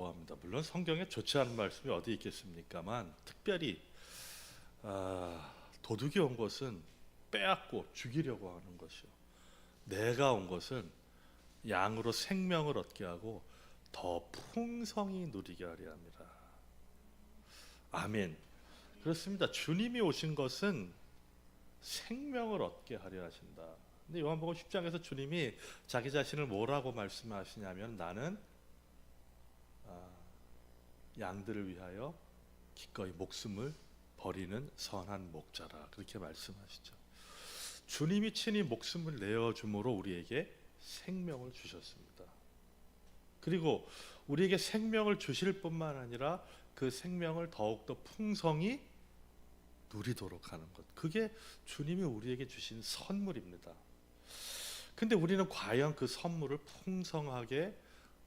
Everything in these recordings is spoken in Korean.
좋아합니다. 물론 성경에 좋지 않은 말씀이 어디 있겠습니까만 특별히 도둑이 온 것은 빼앗고 죽이려고 하는 것이요, 내가 온 것은 양으로 생명을 얻게 하고 더 풍성히 누리게 하려 합니다. 아멘. 그렇습니다. 주님이 오신 것은 생명을 얻게 하려 하신다. 근데 요한복음 10장에서 주님이 자기 자신을 뭐라고 말씀하시냐면, 나는 양들을 위하여 기꺼이 목숨을 버리는 선한 목자라, 그렇게 말씀하시죠. 주님이 친히 목숨을 내어줌으로 우리에게 생명을 주셨습니다. 그리고 우리에게 생명을 주실 뿐만 아니라 그 생명을 더욱더 풍성히 누리도록 하는 것, 그게 주님이 우리에게 주신 선물입니다. 근데 우리는 과연 그 선물을 풍성하게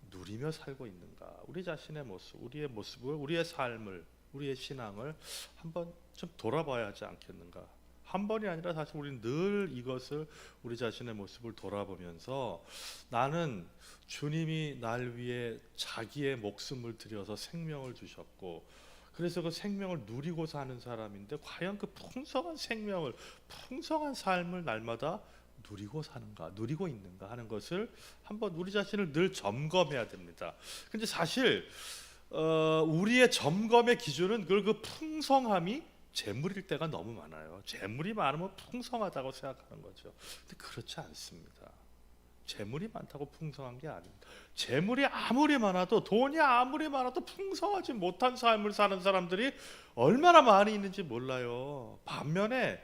누리며 살고 있는가? 우리 자신의 모습, 우리의 모습을, 우리의 삶을, 우리의 신앙을 한번 좀 돌아봐야 하지 않겠는가? 한 번이 아니라 사실 우리는 늘 이것을, 우리 자신의 모습을 돌아보면서, 나는 주님이 날 위해 자기의 목숨을 들여서 생명을 주셨고, 그래서 그 생명을 누리고 사는 사람인데, 과연 그 풍성한 생명을, 풍성한 삶을 날마다 누리고 사는가, 누리고 있는가 하는 것을 한번 우리 자신을 늘 점검해야 됩니다. 근데 사실 우리의 점검의 기준은 그 풍성함이 재물일 때가 너무 많아요. 재물이 많으면 풍성하다고 생각하는 거죠. 근데 그렇지 않습니다. 재물이 많다고 풍성한 게 아닙니다. 재물이 아무리 많아도, 돈이 아무리 많아도 풍성하지 못한 삶을 사는 사람들이 얼마나 많이 있는지 몰라요. 반면에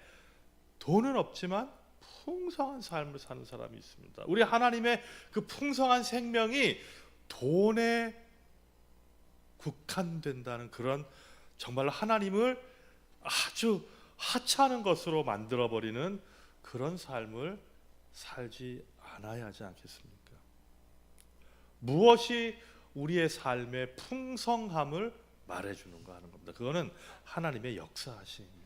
돈은 없지만 풍성한 삶을 사는 사람이 있습니다. 우리 하나님의 그 풍성한 생명이 돈에 국한된다는 그런, 정말 하나님을 아주 하찮은 것으로 만들어버리는 그런 삶을 살지 않아야 하지 않겠습니까? 무엇이 우리의 삶의 풍성함을 말해주는가 하는 겁니다. 그거는 하나님의 역사하심입니다.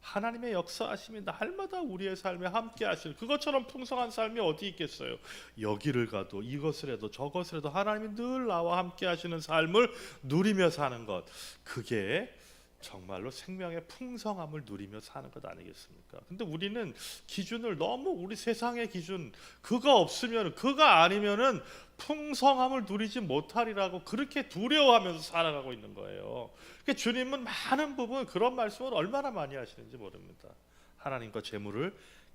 하나님의 역사하심이 날마다 우리의 삶에 함께 하실, 그것처럼 풍성한 삶이 어디 있겠어요? 여기를 가도, 이것을 해도, 저것을 해도 하나님이 늘 나와 함께 하시는 삶을 누리며 사는 것, 그게 정말로 생명의 풍성함을 누리며 사는 것 아니겠습니까? 근데 우리는 기준을 너무, 우리 세상의 기준, 그거 없으면, 그거 아니면은 풍성함을 누리지 못하리라고 그렇게 두려워하면서 살아가고 있는 거예요. 그러니까 주님은 많은 부분 그런 말씀을 얼마나 많이 하시는지 모릅니다. 하나님과 재물을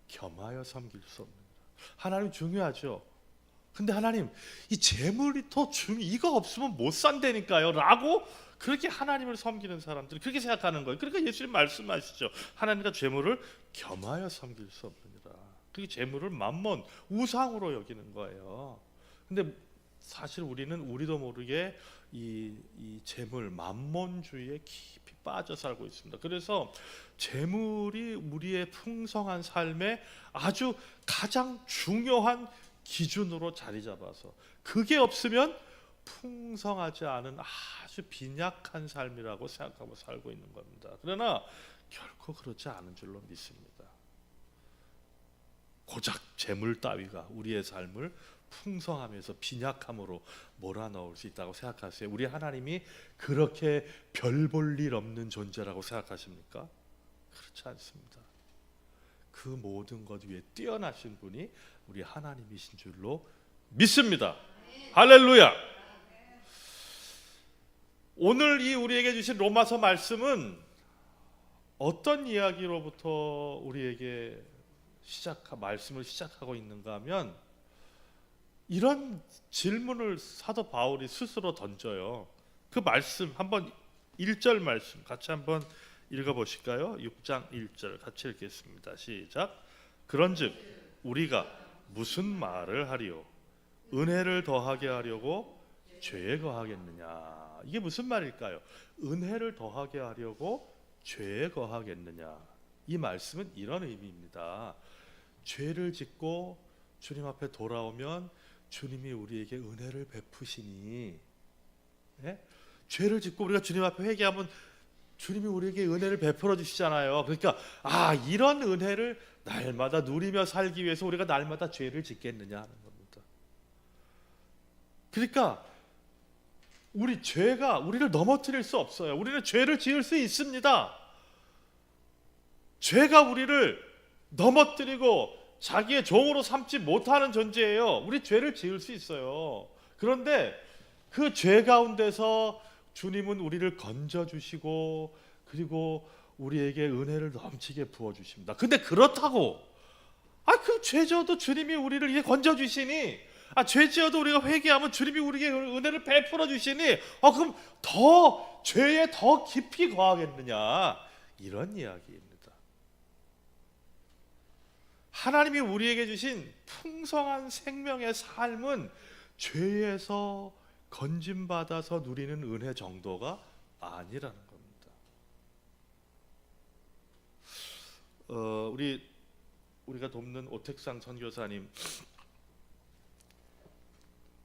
겸하여 섬길 수 없는, 하나님 중요하죠. 근데 하나님, 이 재물이 더 이거 없으면 못 산다니까요 라고 그렇게 하나님을 섬기는 사람들이 그렇게 생각하는 거예요. 그러니까 예수님 말씀하시죠. 하나님과 재물을 겸하여 섬길 수 없느니라. 그게 재물을 맘몬, 우상으로 여기는 거예요. 근데 사실 우리는 우리도 모르게 이 재물, 맘몬주의에 깊이 빠져 살고 있습니다. 그래서 재물이 우리의 풍성한 삶에 아주 가장 중요한 기준으로 자리 잡아서, 그게 없으면 풍성하지 않은 아주 빈약한 삶이라고 생각하고 살고 있는 겁니다. 그러나 결코 그렇지 않은 줄로 믿습니다. 고작 재물 따위가 우리의 삶을 풍성함에서 빈약함으로 몰아넣을 수 있다고 생각하세요? 우리 하나님이 그렇게 별 볼 일 없는 존재라고 생각하십니까? 그렇지 않습니다. 그 모든 것 위에 뛰어나신 분이 우리 하나님이신 줄로 믿습니다. 할렐루야. 오늘 이 우리에게 주신 로마서 말씀은 어떤 이야기로부터 우리에게 말씀을 시작하고 있는가 하면, 이런 질문을 사도 바울이 스스로 던져요. 그 말씀 한번 1절 말씀 같이 한번 읽어보실까요? 6장 1절 같이 읽겠습니다. 시작. 그런즉 우리가 무슨 말을 하리요? 은혜를 더하게 하려고 죄에 거하겠느냐? 이게 무슨 말일까요? 은혜를 더하게 하려고 죄에 거하겠느냐? 이 말씀은 이런 의미입니다. 죄를 짓고 주님 앞에 돌아오면 주님이 우리에게 은혜를 베푸시니, 죄를 짓고 우리가 주님 앞에 회개하면 주님이 우리에게 은혜를 베풀어 주시잖아요. 그러니까 이런 은혜를 날마다 누리며 살기 위해서 우리가 날마다 죄를 짓겠느냐 하는 겁니다. 그러니까 우리 죄가 우리를 넘어뜨릴 수 없어요. 우리는 죄를 지을 수 있습니다. 죄가 우리를 넘어뜨리고 자기의 종으로 삼지 못하는 존재예요. 우리 죄를 지을 수 있어요. 그런데 그 죄 가운데서 주님은 우리를 건져주시고 그리고 우리에게 은혜를 넘치게 부어주십니다. 근데 그렇다고 그 죄져도 주님이 우리를 이제 건져주시니 죄지어도 우리가 회개하면 주님이 우리에게 은혜를 베풀어 주시니 그럼 더 죄에 더 깊이 거하겠느냐, 이런 이야기입니다. 하나님이 우리에게 주신 풍성한 생명의 삶은 죄에서 건짐받아서 누리는 은혜 정도가 아니라는 겁니다. 우리가 돕는 오택상 선교사님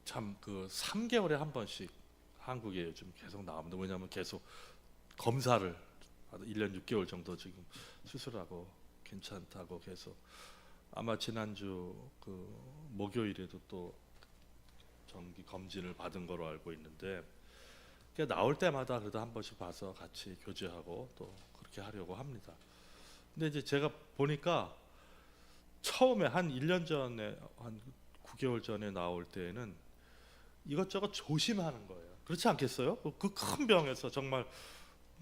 참 3개월에 한 번씩 한국에 요즘 계속 나옵니다. 왜냐하면 계속 검사를 1년 6개월 정도 지금 수술하고 괜찮다고 계속, 아마 지난주 목요일에도 또 정기 검진을 받은 거로 알고 있는데, 나올 때마다 그래도 한 번씩 봐서 같이 교제하고 또 그렇게 하려고 합니다. 근데 이제 제가 보니까 처음에 한 1년 전에, 한 9개월 전에 나올 때에는 이것저것 조심하는 거예요. 그렇지 않겠어요? 그 큰 병에서 정말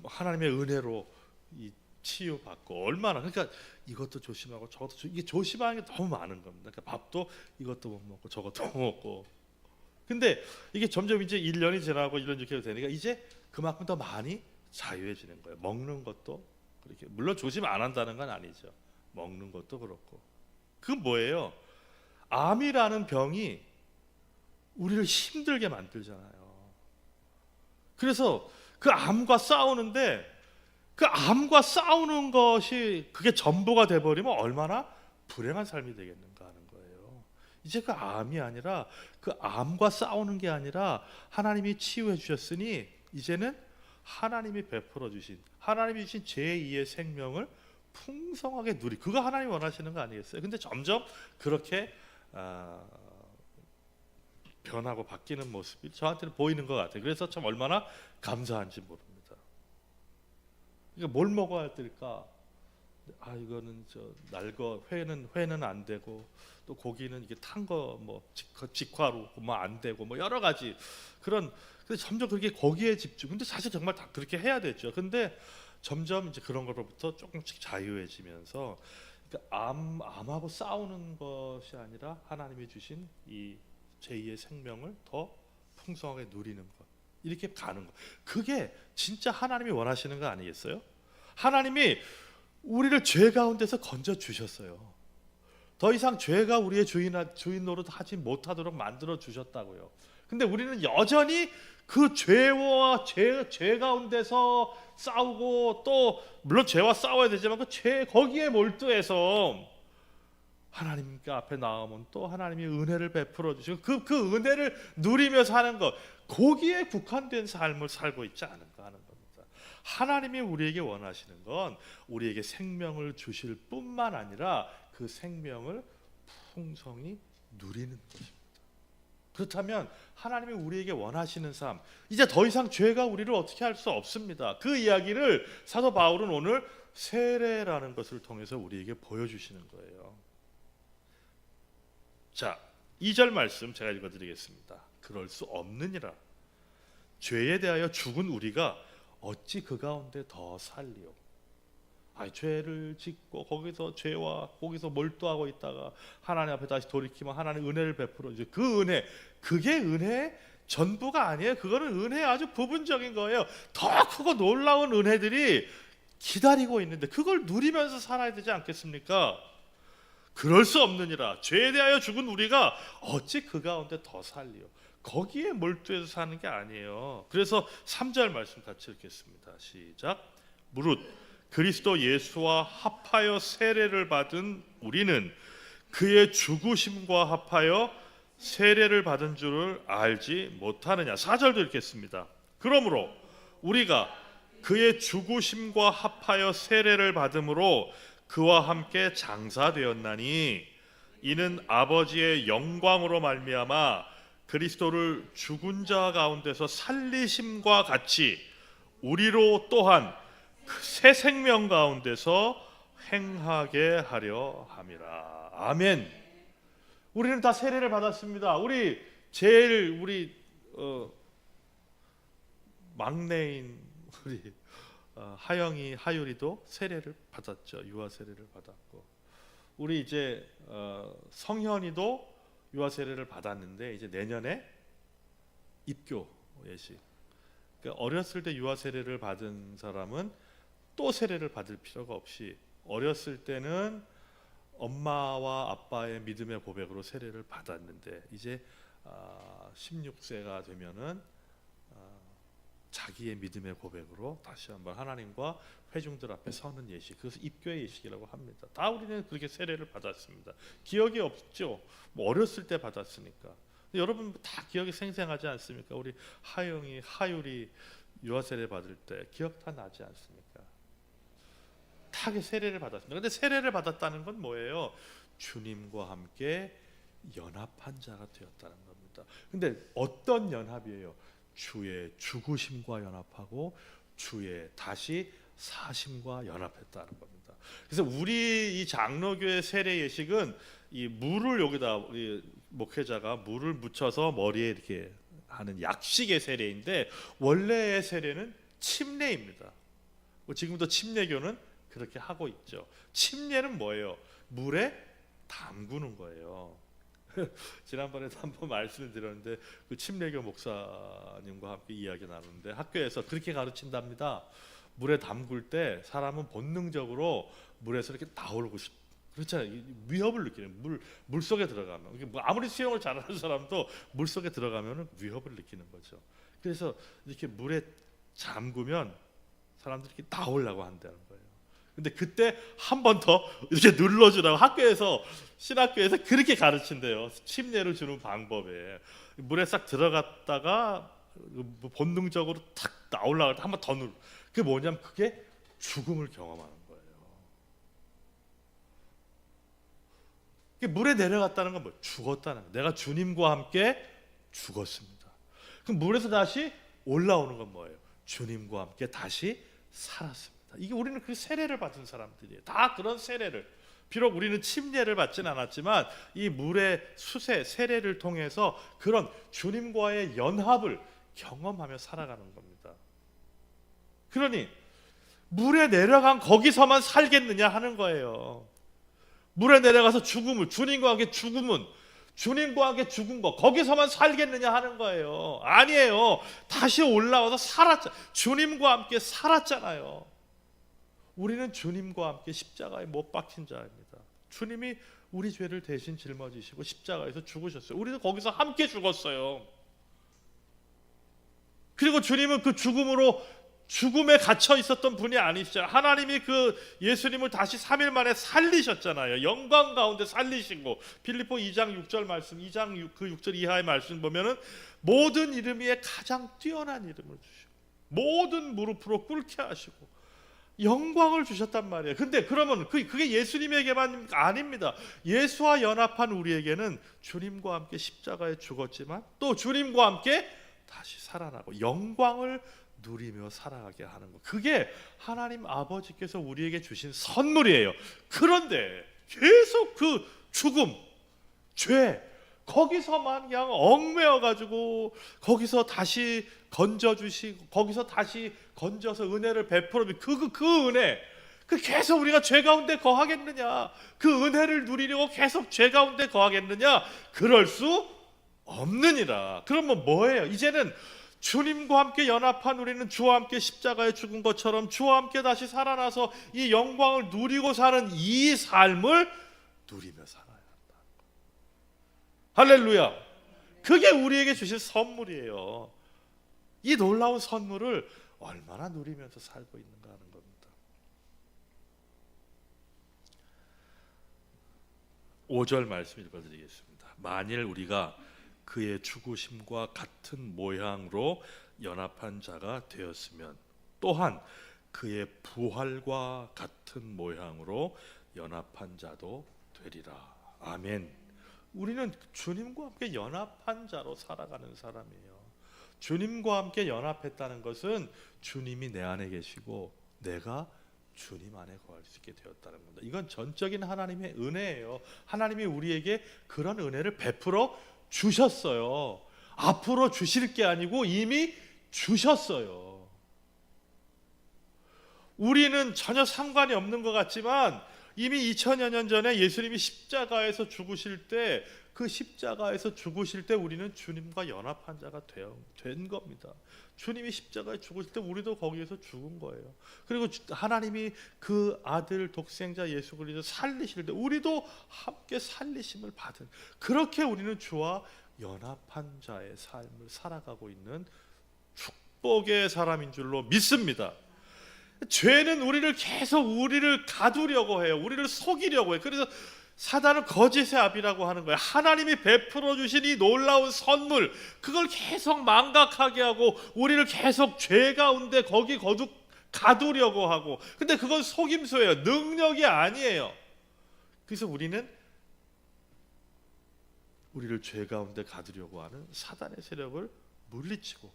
하나님의 은혜로 이 치유받고 얼마나, 그러니까 이것도 조심하고 저것도 이게 조심하는 게 너무 많은 겁니다. 그러니까 밥도 이것도 못 먹고 저것도 못 먹고. 근데 이게 점점 이제 1년이 지나고 1년 이렇게 되니까 이제 그만큼 더 많이 자유해지는 거예요. 먹는 것도 그렇게, 물론 조심 안 한다는 건 아니죠. 먹는 것도 그렇고. 그 뭐예요? 암이라는 병이 우리를 힘들게 만들잖아요. 그래서 그 암과 싸우는데, 그 암과 싸우는 것이 그게 전부가 돼버리면 얼마나 불행한 삶이 되겠는가 하는 거예요. 이제 그 암이 아니라, 그 암과 싸우는 게 아니라 하나님이 치유해 주셨으니 이제는 하나님이 베풀어 주신, 하나님이 주신 제2의 생명을 풍성하게 그거 하나님이 원하시는 거 아니겠어요? 근데 점점 그렇게 변하고 바뀌는 모습이 저한테는 보이는 것 같아요. 그래서 참 얼마나 감사한지 모릅니다. 그러니까 뭘 먹어야 될까? 이거는 회는 안 되고, 또 고기는 이게 탄 거 직화로 안 되고 여러 가지 그런. 근데 점점 그렇게 거기에 집중. 근데 사실 정말 다 그렇게 해야 되죠. 근데 점점 이제 그런 거로부터 조금씩 자유해지면서, 그러니까 암하고 싸우는 것이 아니라 하나님이 주신 이 제2의 생명을 더 풍성하게 누리는 것, 이렇게 가는 것, 그게 진짜 하나님이 원하시는 거 아니겠어요? 하나님이 우리를 죄 가운데서 건져 주셨어요. 더 이상 죄가 우리의 주인 노릇 하지 못하도록 만들어 주셨다고요. 근데 우리는 여전히 그 죄와 죄 가운데서 싸우고, 또 물론 죄와 싸워야 되지만 그 죄 거기에 몰두해서 하나님께 앞에 나오면 또 하나님이 은혜를 베풀어 주시고 그 은혜를 누리며 사는 것, 거기에 국한된 삶을 살고 있지 않은가 하는 겁니다. 하나님이 우리에게 원하시는 건 우리에게 생명을 주실 뿐만 아니라 그 생명을 풍성히 누리는 것입니다. 그렇다면 하나님이 우리에게 원하시는 삶, 이제 더 이상 죄가 우리를 어떻게 할 수 없습니다. 그 이야기를 사도 바울은 오늘 세례라는 것을 통해서 우리에게 보여주시는 거예요. 자, 2절 말씀 제가 읽어드리겠습니다. 그럴 수 없느니라. 죄에 대하여 죽은 우리가 어찌 그 가운데 더 살리오. 죄를 짓고 거기서 몰두하고 있다가 하나님 앞에 다시 돌이키면 하나님 은혜를 베풀어 주죠. 그 은혜, 그게 은혜의 전부가 아니에요. 그거는 은혜의 아주 부분적인 거예요. 더 크고 놀라운 은혜들이 기다리고 있는데 그걸 누리면서 살아야 되지 않겠습니까? 그럴 수 없느니라. 죄에 대하여 죽은 우리가 어찌 그 가운데 더 살리오. 거기에 몰두해서 사는 게 아니에요. 그래서 3절 말씀 같이 읽겠습니다. 시작. 무릇 그리스도 예수와 합하여 세례를 받은 우리는 그의 죽으심과 합하여 세례를 받은 줄을 알지 못하느냐. 4절도 읽겠습니다. 그러므로 우리가 그의 죽으심과 합하여 세례를 받음으로 그와 함께 장사되었나니 이는 아버지의 영광으로 말미암아 그리스도를 죽은 자 가운데서 살리심과 같이 우리로 또한 그 새 생명 가운데서 행하게 하려 함이라. 아멘. 우리는 다 세례를 받았습니다. 우리 막내인 우리 하영이 하율이도 세례를 받았죠. 유아 세례를 받았고, 우리 이제 성현이도 유아 세례를 받았는데 이제 내년에 입교 예식. 그러니까 어렸을 때 유아 세례를 받은 사람은 또 세례를 받을 필요가 없이 어렸을 때는 엄마와 아빠의 믿음의 고백으로 세례를 받았는데 이제 16세가 되면은 자기의 믿음의 고백으로 다시 한번 하나님과 회중들 앞에 서는 예식, 그래서 입교의 예식이라고 합니다. 다 우리는 그렇게 세례를 받았습니다. 기억이 없죠. 뭐 어렸을 때 받았으니까. 여러분 다 기억이 생생하지 않습니까? 우리 하영이, 하율이 유아 세례 받을 때 기억 다 나지 않습니까? 다 세례를 받았습니다. 근데 세례를 받았다는 건 뭐예요? 주님과 함께 연합한 자가 되었다는 겁니다. 근데 어떤 연합이에요? 주의 죽으심과 연합하고 주의 다시 사심과 연합했다는 겁니다. 그래서 우리 이 장로교의 세례 예식은 이 물을 여기다 우리 목회자가 물을 묻혀서 머리에 이렇게 하는 약식의 세례인데, 원래의 세례는 침례입니다. 지금도 침례교는 그렇게 하고 있죠. 침례는 뭐예요? 물에 담그는 거예요. 지난번에도 한번 말씀을 드렸는데 그 침례교 목사님과 함께 이야기 나누는데 학교에서 그렇게 가르친답니다. 물에 담글 때 사람은 본능적으로 물에서 이렇게 나오고 싶, 그렇잖아요. 위협을 느끼는, 물 속에 들어가면, 뭐 아무리 수영을 잘하는 사람도 물 속에 들어가면 위협을 느끼는 거죠. 그래서 이렇게 물에 잠그면 사람들이 이렇게 나오려고 한다는 거예요. 근데 그때 한 번 더 이렇게 눌러주라고 학교에서, 신학교에서 그렇게 가르친대요. 침례를 주는 방법에 물에 싹 들어갔다가 본능적으로 탁 나오려고 할 때 한 번 더 눌러. 그게 뭐냐면 그게 죽음을 경험하는 거예요. 물에 내려갔다는 건 뭐? 죽었다는 거예요. 내가 주님과 함께 죽었습니다. 그럼 물에서 다시 올라오는 건 뭐예요? 주님과 함께 다시 살았습니다. 이게 우리는 그 세례를 받은 사람들이에요. 다 그런 세례를, 비록 우리는 침례를 받지는 않았지만 이 물의 수세 세례를 통해서 그런 주님과의 연합을 경험하며 살아가는 겁니다. 그러니 물에 내려간 거기서만 살겠느냐 하는 거예요. 물에 내려가서 죽음을, 주님과 함께 죽음은, 주님과 함께 죽은 거 거기서만 살겠느냐 하는 거예요. 아니에요. 다시 올라와서 주님과 함께 살았잖아요. 우리는 주님과 함께 십자가에 못 박힌 자입니다. 주님이 우리 죄를 대신 짊어지시고 십자가에서 죽으셨어요. 우리도 거기서 함께 죽었어요. 그리고 주님은 그 죽음에 gat혀 있었던 분이 아니시잖아요. 하나님이 그 예수님을 다시 3일 만에 살리셨잖아요. 영광 가운데 살리시고, 빌립보 2장 6절 말씀, 2장 그 6절 이하의 말씀 보면은 모든 이름 위에 가장 뛰어난 이름을 주시고 모든 무릎으로 꿇게 하시고 영광을 주셨단 말이에요. 근데 그러면 그게 예수님에게만 아닙니다. 예수와 연합한 우리에게는 주님과 함께 십자가에 죽었지만 또 주님과 함께 다시 살아나고 영광을 누리며 살아가게 하는 것, 그게 하나님 아버지께서 우리에게 주신 선물이에요. 그런데 계속 그 죽음, 죄, 거기서만 그냥 얽매여 가지고 거기서 다시 건져주시고 거기서 다시 건져서 은혜를 베풀어 그 은혜, 그 계속 우리가 죄 가운데 거하겠느냐? 그 은혜를 누리려고 계속 죄 가운데 거하겠느냐? 그럴 수 없느니라. 그러면 뭐예요? 이제는 주님과 함께 연합한 우리는 주와 함께 십자가에 죽은 것처럼 주와 함께 다시 살아나서 이 영광을 누리고 사는 이 삶을 누리며 살아야 한다. 할렐루야. 그게 우리에게 주신 선물이에요. 이 놀라운 선물을 얼마나 누리면서 살고 있는가 하는 겁니다. 5절 말씀 읽어드리겠습니다. 만일 우리가 그의 죽으심과 같은 모양으로 연합한 자가 되었으면 또한 그의 부활과 같은 모양으로 연합한 자도 되리라. 아멘. 우리는 주님과 함께 연합한 자로 살아가는 사람이에요. 주님과 함께 연합했다는 것은 주님이 내 안에 계시고 내가 주님 안에 거할 수 있게 되었다는 겁니다. 이건 전적인 하나님의 은혜예요. 하나님이 우리에게 그런 은혜를 베풀어 주셨어요. 앞으로 주실 게 아니고 이미 주셨어요. 우리는 전혀 상관이 없는 것 같지만 이미 2000여 년 전에 예수님이 십자가에서 죽으실 때, 그 십자가에서 죽으실 때 우리는 주님과 연합한 자가 된 겁니다. 주님이 십자가에 죽으실 때 우리도 거기에서 죽은 거예요. 그리고 하나님이 그 아들 독생자 예수 그리스도 살리실 때 우리도 함께 살리심을 받은, 그렇게 우리는 주와 연합한 자의 삶을 살아가고 있는 축복의 사람인 줄로 믿습니다. 죄는 우리를 가두려고 해요. 우리를 속이려고 해요. 그래서 사단은 거짓의 압이라고 하는 거예요. 하나님이 베풀어 주신 이 놀라운 선물, 그걸 계속 망각하게 하고 우리를 계속 죄 가운데 거기 거듭 가두려고 하고, 근데 그건 속임수예요. 능력이 아니에요. 그래서 우리는 우리를 죄 가운데 가두려고 하는 사단의 세력을 물리치고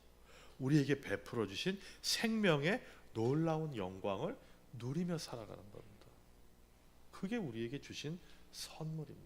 우리에게 베풀어 주신 생명의 놀라운 영광을 누리며 살아가는 겁니다. 그게 우리에게 주신 선물입니다.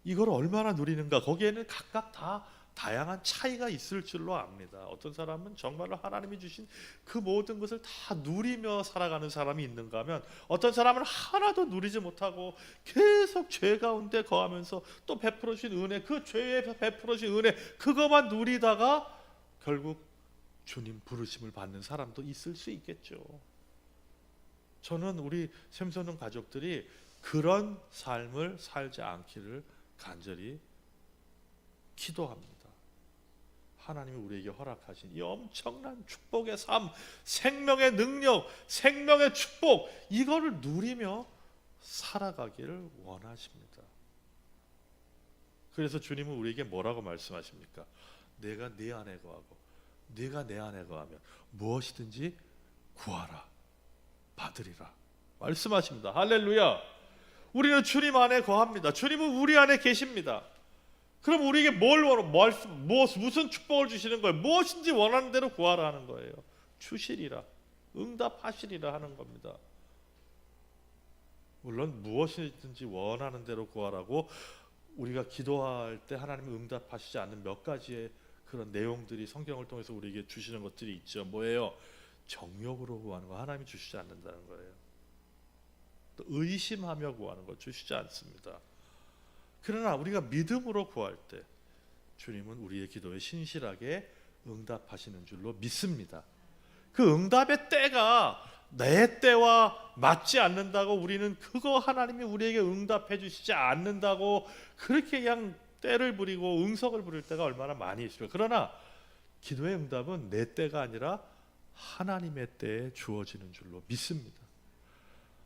이걸 얼마나 누리는가, 거기에는 각각 다 다양한 차이가 있을 줄로 압니다. 어떤 사람은 정말로 하나님이 주신 그 모든 것을 다 누리며 살아가는 사람이 있는가 하면, 어떤 사람은 하나도 누리지 못하고 계속 죄 가운데 거하면서 또 베풀어 주신 은혜, 그 죄에 베풀어 주신 은혜 그것만 누리다가 결국 주님 부르심을 받는 사람도 있을 수 있겠죠. 저는 우리 샘소는 가족들이 그런 삶을 살지 않기를 간절히 기도합니다. 하나님이 우리에게 허락하신 이 엄청난 축복의 삶, 생명의 능력, 생명의 축복, 이거를 누리며 살아가기를 원하십니다. 그래서 주님은 우리에게 뭐라고 말씀하십니까? 내가 네 안에 거하고 네가 내 안에 거하면 무엇이든지 구하라 받으리라 말씀하십니다. 할렐루야. 우리는 주님 안에 거합니다. 주님은 우리 안에 계십니다. 그럼 우리에게 무슨 축복을 주시는 거예요? 무엇인지 원하는 대로 구하라 하는 거예요. 주시리라, 응답하시리라 하는 겁니다. 물론 무엇이든지 원하는 대로 구하라고 우리가 기도할 때 하나님이 응답하시지 않는 몇 가지의 그런 내용들이 성경을 통해서 우리에게 주시는 것들이 있죠. 뭐예요? 정욕으로 구하는 거 하나님이 주시지 않는다는 거예요. 또 의심하며 구하는 거 주시지 않습니다. 그러나 우리가 믿음으로 구할 때 주님은 우리의 기도에 신실하게 응답하시는 줄로 믿습니다. 그 응답의 때가 내 때와 맞지 않는다고 우리는 그거 하나님이 우리에게 응답해 주시지 않는다고 그렇게 그냥 때를 부리고 응석을 부릴 때가 얼마나 많이 있어요. 그러나 기도의 응답은 내 때가 아니라 하나님의 때에 주어지는 줄로 믿습니다.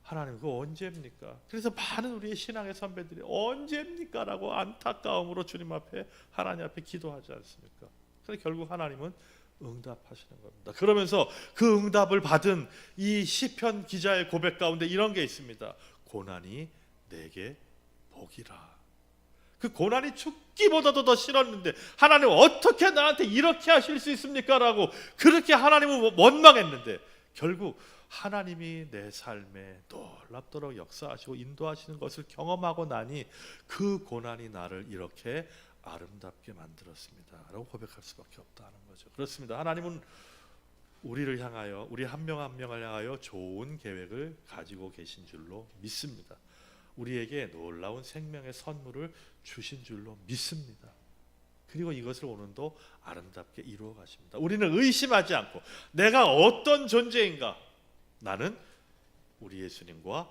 하나님 그거 언제입니까? 그래서 많은 우리의 신앙의 선배들이 언제입니까? 라고 안타까움으로 주님 앞에, 하나님 앞에 기도하지 않습니까? 그래서 결국 하나님은 응답하시는 겁니다. 그러면서 그 응답을 받은 이 시편 기자의 고백 가운데 이런 게 있습니다. 고난이 내게 복이라. 그 고난이 죽기보다도 더 싫었는데 하나님 어떻게 나한테 이렇게 하실 수 있습니까? 라고 그렇게 하나님을 원망했는데 결국 하나님이 내 삶에 놀랍도록 역사하시고 인도하시는 것을 경험하고 나니 그 고난이 나를 이렇게 아름답게 만들었습니다 라고 고백할 수밖에 없다는 거죠. 그렇습니다. 하나님은 우리를 향하여, 우리 한 명 한 명을 향하여 좋은 계획을 가지고 계신 줄로 믿습니다. 우리에게 놀라운 생명의 선물을 주신 줄로 믿습니다. 그리고 이것을 오늘도 아름답게 이루어 가십니다. 우리는 의심하지 않고 내가 어떤 존재인가, 나는 우리 예수님과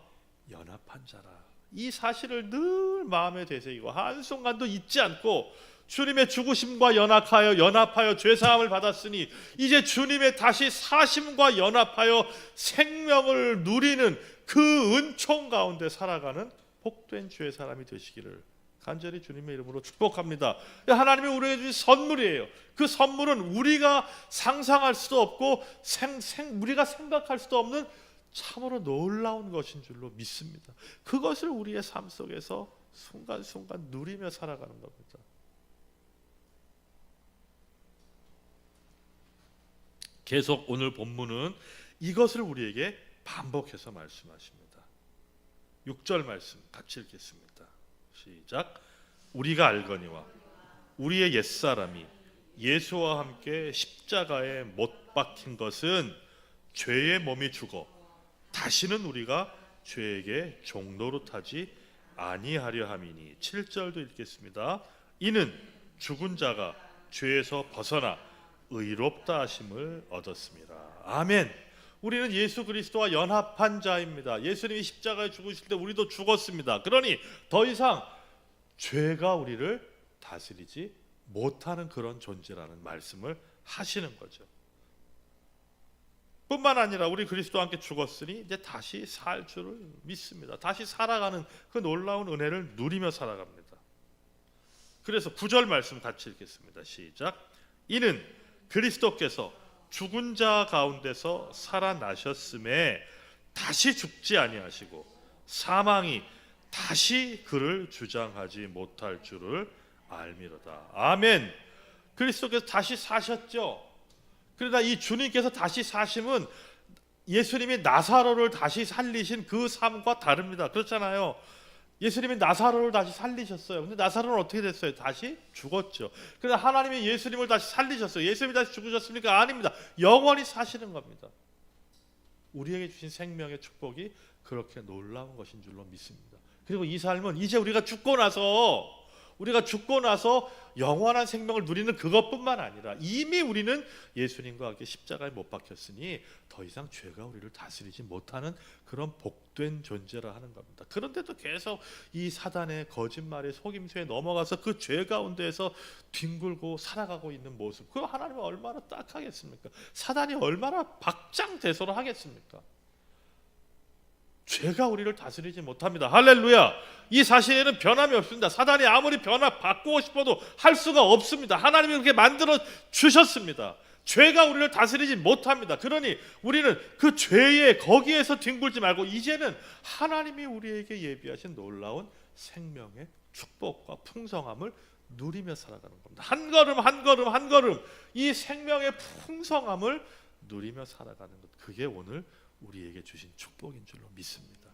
연합한 자라, 이 사실을 늘 마음에 되새기고 한순간도 잊지 않고 주님의 죽으심과 연합하여 죄사함을 받았으니 이제 주님의 다시 사심과 연합하여 생명을 누리는 그 은총 가운데 살아가는 복된 주의 사람이 되시기를 간절히 주님의 이름으로 축복합니다. 하나님이 우리에게 주신 선물이에요. 그 선물은 우리가 상상할 수도 없고 우리가 생각할 수도 없는 참으로 놀라운 것인 줄로 믿습니다. 그것을 우리의 삶 속에서 순간순간 누리며 살아가는 겁니다. 계속 오늘 본문은 이것을 우리에게 반복해서 말씀하십니다. 6절 말씀 같이 읽겠습니다. 시작. 우리가 알거니와 우리의 옛사람이 예수와 함께 십자가에 못 박힌 것은 죄의 몸이 죽어 다시는 우리가 죄에게 종노릇하지 아니하려 함이니. 7절도 읽겠습니다. 이는 죽은 자가 죄에서 벗어나 의롭다 하심을 얻었습니다. 아멘. 우리는 예수 그리스도와 연합한 자입니다. 예수님이 십자가에 죽으실 때 우리도 죽었습니다. 그러니 더 이상 죄가 우리를 다스리지 못하는 그런 존재라는 말씀을 하시는 거죠. 뿐만 아니라 우리 그리스도와 함께 죽었으니 이제 다시 살 줄을 믿습니다. 다시 살아가는 그 놀라운 은혜를 누리며 살아갑니다. 그래서 9절 말씀 같이 읽겠습니다. 시작. 이는 그리스도께서 죽은 자 가운데서 살아나셨음에 다시 죽지 아니하시고 사망이 다시 그를 주장하지 못할 줄을 알미로다. 아멘. 그리스도께서 다시 사셨죠. 그러나 이 주님께서 다시 사심은 예수님이 나사로를 다시 살리신 그 삶과 다릅니다. 그렇잖아요. 예수님이 나사로를 다시 살리셨어요. 근데 나사로는 어떻게 됐어요? 다시 죽었죠. 그러나 하나님이 예수님을 다시 살리셨어요. 예수님이 다시 죽으셨습니까? 아닙니다. 영원히 사시는 겁니다. 우리에게 주신 생명의 축복이 그렇게 놀라운 것인 줄로 믿습니다. 그리고 이 삶은 이제 우리가 죽고 나서 영원한 생명을 누리는 그것뿐만 아니라 이미 우리는 예수님과 함께 십자가에 못 박혔으니 더 이상 죄가 우리를 다스리지 못하는 그런 복된 존재라 하는 겁니다. 그런데도 계속 이 사단의 거짓말의 속임수에 넘어가서 그 죄 가운데에서 뒹굴고 살아가고 있는 모습, 그 하나님은 얼마나 딱하겠습니까? 사단이 얼마나 박장대소를 하겠습니까? 죄가 우리를 다스리지 못합니다. 할렐루야. 이 사실에는 변함이 없습니다. 사단이 아무리 바꾸고 싶어도 할 수가 없습니다. 하나님이 그렇게 만들어 주셨습니다. 죄가 우리를 다스리지 못합니다. 그러니 우리는 그 죄에 거기에서 뒹굴지 말고 이제는 하나님이 우리에게 예비하신 놀라운 생명의 축복과 풍성함을 누리며 살아가는 겁니다. 한 걸음 한 걸음 한 걸음 이 생명의 풍성함을 누리며 살아가는 것, 그게 오늘 우리에게 주신 축복인 줄로 믿습니다.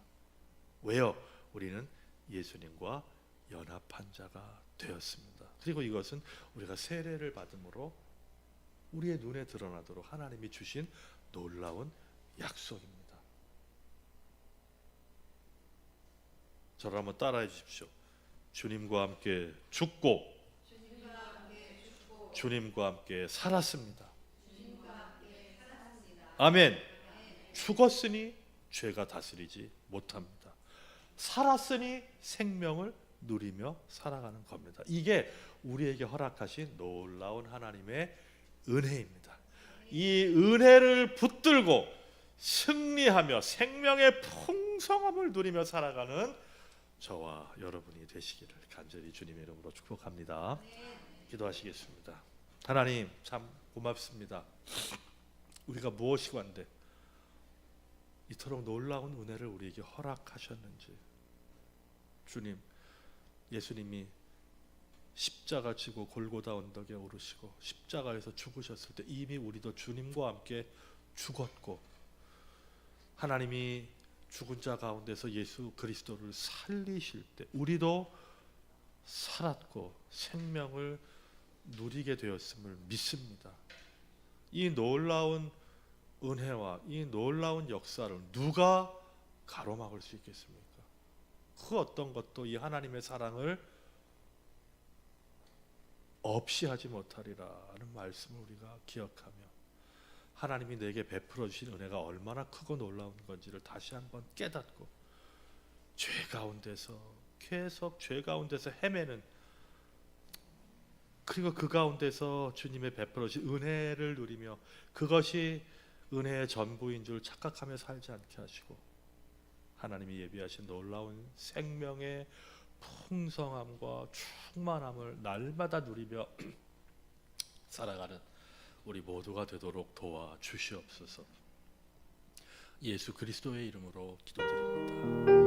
왜요? 우리는 예수님과 연합한 자가 되었습니다. 그리고 이것은 우리가 세례를 받음으로 우리의 눈에 드러나도록 하나님이 주신 놀라운 약속입니다. 저를 한번 따라해 주십시오. 주님과 함께 죽고 주님과 함께 살았습니다. 아멘. 죽었으니 죄가 다스리지 못합니다. 살았으니 생명을 누리며 살아가는 겁니다. 이게 우리에게 허락하신 놀라운 하나님의 은혜입니다. 이 은혜를 붙들고 승리하며 생명의 풍성함을 누리며 살아가는 저와 여러분이 되시기를 간절히 주님의 이름으로 축복합니다. 기도하시겠습니다. 하나님 참 고맙습니다. 우리가 무엇이 관대 이토록 놀라운 은혜를 우리에게 허락하셨는지. 주님, 예수님이 십자가 지고 골고다 언덕에 오르시고 십자가에서 죽으셨을 때 이미 우리도 주님과 함께 죽었고, 하나님이 죽은 자 가운데서 예수 그리스도를 살리실 때 우리도 살았고 생명을 누리게 되었음을 믿습니다. 이 놀라운 은혜와 이 놀라운 역사를 누가 가로막을 수 있겠습니까? 그 어떤 것도 이 하나님의 사랑을 없이 하지 못하리라는 말씀을 우리가 기억하며 하나님이 내게 베풀어 주신 은혜가 얼마나 크고 놀라운 건지를 다시 한번 깨닫고 죄 가운데서 계속 죄 가운데서 헤매는, 그리고 그 가운데서 주님의 베풀어 주신 은혜를 누리며 그것이 은혜의 전부인 줄 착각하며 살지 않게 하시고 하나님이 예비하신 놀라운 생명의 풍성함과 충만함을 날마다 누리며 살아가는 우리 모두가 되도록 도와주시옵소서. 예수 그리스도의 이름으로 기도드립니다.